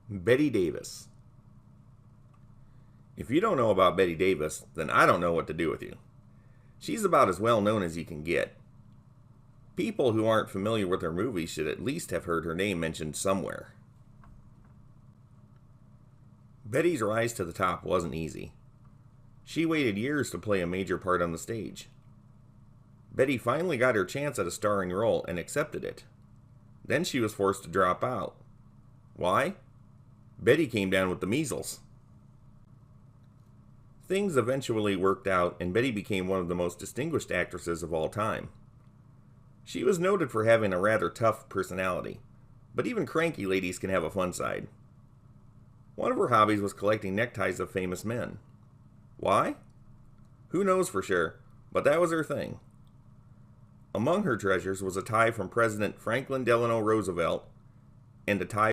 Bette Davis. If you don't know about Bette Davis, then I don't know what to do with you. She's about as well known as you can get. People who aren't familiar with her movies should at least have heard her name mentioned somewhere. Bette's rise to the top wasn't easy. She waited years to play a major part on the stage. Bette finally got her chance at a starring role and accepted it. Then she was forced to drop out. Why? Bette came down with the measles. Things eventually worked out and Bette became one of the most distinguished actresses of all time. She was noted for having a rather tough personality, but even cranky ladies can have a fun side. One of her hobbies was collecting neckties of famous men. Why? Who knows for sure, but that was her thing. Among her treasures was a tie from President Franklin Delano Roosevelt and a tie